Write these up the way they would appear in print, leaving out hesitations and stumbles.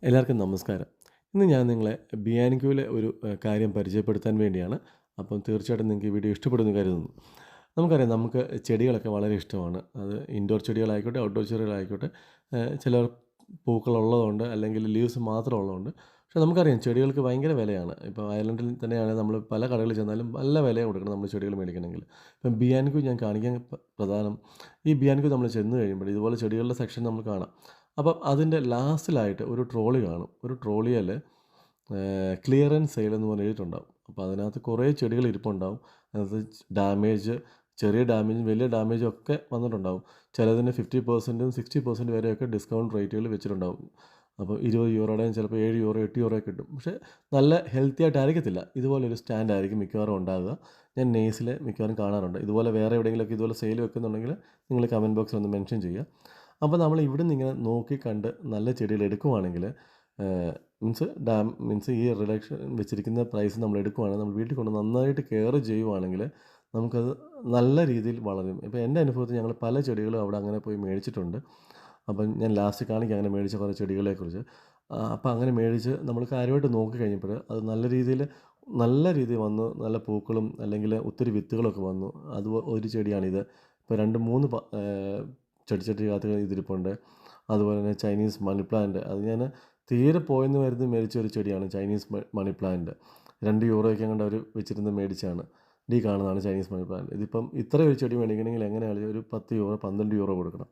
എല്ലാവർക്കും നമസ്കാരം. ഇന്ന് ഞാൻ നിങ്ങളെ ബിയാനിക്യൂവിലെ ഒരു കാര്യം പരിചയപ്പെടുത്താൻ വേണ്ടിയാണ്. അപ്പം തീർച്ചയായിട്ടും നിങ്ങൾക്ക് ഈ വീഡിയോ ഇഷ്ടപ്പെടുമെന്ന് കരുതുന്നു. നമുക്കറിയാം നമുക്ക് ചെടികളൊക്കെ വളരെ ഇഷ്ടമാണ്. അത് ഇൻഡോർ ചെടികളായിക്കോട്ടെ, ഔട്ട്ഡോർ ചെടികളായിക്കോട്ടെ. ചിലർ പൂക്കളുള്ളതുണ്ട്, അല്ലെങ്കിൽ ലീവ്സ് മാത്രം ഉള്ളതുണ്ട്. പക്ഷേ നമുക്കറിയാം ചെടികൾക്ക് ഭയങ്കര വിലയാണ്. ഇപ്പോൾ അയർലൻഡിൽ തന്നെയാണെങ്കിൽ നമ്മൾ പല കടകളിൽ ചെന്നാലും നല്ല വില കൊടുക്കണം നമ്മൾ ചെടികൾ മേടിക്കണമെങ്കിൽ. ഇപ്പം ബിയാനിക്യൂ ഞാൻ കാണിക്കാൻ പ്രധാനം ഈ ബിയാനിക്യൂ നമ്മൾ ചെന്ന് കഴിയുമ്പോൾ ഇതുപോലെ ചെടികളുടെ സെക്ഷൻ നമ്മൾ കാണാം. അപ്പം അതിൻ്റെ ലാസ്റ്റിലായിട്ട് ഒരു ട്രോളി കാണും. ഒരു ട്രോളിയേൽ ക്ലിയറൻസ് സെയിൽ എന്ന് പറഞ്ഞ് എഴുതിയിട്ടുണ്ടാവും. അപ്പോൾ അതിനകത്ത് കുറേ ചെടികൾ ഇരിപ്പുണ്ടാവും. അതിനകത്ത് ചെറിയ ഡാമേജും വലിയ ഡാമേജും ഒക്കെ വന്നിട്ടുണ്ടാവും. ചിലതിന് 50%, 60% വരെയൊക്കെ ഡിസ്കൗണ്ട് റേറ്റുകൾ വെച്ചിട്ടുണ്ടാവും. അപ്പോൾ €20 ചിലപ്പോൾ €7, €8 കിട്ടും. പക്ഷേ നല്ല ഹെൽത്തി ആയിട്ടായിരിക്കത്തില്ല. ഇതുപോലൊരു സ്റ്റാൻഡായിരിക്കും മിക്കവാറും ഉണ്ടാകുക. ഞാൻ നെയ്സിൽ മിക്കവാറും കാണാറുണ്ട്. ഇതുപോലെ വേറെ എവിടെയെങ്കിലുമൊക്കെ ഇതുപോലെ സെയിൽ വെക്കുന്നുണ്ടെങ്കിൽ നിങ്ങൾ കമൻറ്റ് ബോക്സിൽ ഒന്ന് മെൻഷൻ ചെയ്യുക. അപ്പോൾ നമ്മൾ ഇവിടുന്ന് ഇങ്ങനെ നോക്കി കണ്ട് നല്ല ചെടികൾ എടുക്കുവാണെങ്കിൽ മീൻസ് ഈ റിഡക്ഷൻ വെച്ചിരിക്കുന്ന പ്രൈസ് നമ്മൾ എടുക്കുവാണെങ്കിൽ നമ്മൾ വീട്ടിൽ കൊണ്ട് നന്നായിട്ട് കെയർ ചെയ്യുവാണെങ്കിൽ നമുക്കത് നല്ല രീതിയിൽ വളരും. ഇപ്പോൾ എൻ്റെ അനുഭവത്തിൽ ഞങ്ങൾ പല ചെടികളും അവിടെ അങ്ങനെ പോയി മേടിച്ചിട്ടുണ്ട്. അപ്പം ഞാൻ ലാസ്റ്റ് കാണിക്കാം അങ്ങനെ മേടിച്ച കുറേ ചെടികളെക്കുറിച്ച്. അപ്പോൾ അങ്ങനെ മേടിച്ച് നമ്മൾ കാര്യമായിട്ട് നോക്കി കഴിഞ്ഞപ്പോൾ അത് നല്ല രീതിയിൽ വന്നു. നല്ല പൂക്കളും അല്ലെങ്കിൽ ഒത്തിരി വിത്തുകളൊക്കെ വന്നു. അത് ഒരു ചെടിയാണിത്. ഇപ്പോൾ 2, 3 ചെടിച്ചട്ടിക്കകത്ത് ഇതിരിപ്പുണ്ട്. അതുപോലെ തന്നെ ചൈനീസ് മണി പ്ലാന്റ്, അത് ഞാൻ തീരെ പോയെന്ന് കരുതി മേടിച്ച ഒരു ചെടിയാണ് ചൈനീസ് മണി പ്ലാന്റ്. €2 എങ്ങാണ്ട് അവർ വെച്ചിരുന്ന് മേടിച്ചതാണ്. ഈ കാണുന്നതാണ് ചൈനീസ് മണി പ്ലാന്റ്. ഇതിപ്പം ഇത്രയും ഒരു ചെടി മേടിക്കണമെങ്കിൽ എങ്ങനെയാണെങ്കിലും ഒരു €10, €12 കൊടുക്കണം.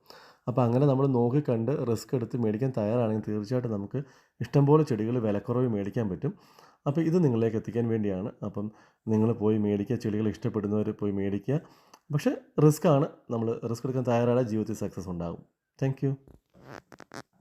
അപ്പോൾ അങ്ങനെ നമ്മൾ നോക്കിക്കണ്ട് റിസ്ക് എടുത്ത് മേടിക്കാൻ തയ്യാറാണെങ്കിൽ തീർച്ചയായിട്ടും നമുക്ക് ഇഷ്ടംപോലെ ചെടികൾ വിലക്കുറവ് മേടിക്കാൻ പറ്റും. അപ്പോൾ ഇത് നിങ്ങളിലേക്ക് എത്തിക്കാൻ വേണ്ടിയാണ്. അപ്പം നിങ്ങൾ പോയി മേടിക്കുക, ചെടികൾ ഇഷ്ടപ്പെടുന്നവർ പോയി മേടിക്കുക. പക്ഷേ റിസ്ക്കാണ്. നമ്മൾ റിസ്ക് എടുക്കാൻ തയ്യാറായാൽ ജീവിതത്തിൽ സക്സസ് ഉണ്ടാകും. Thank you.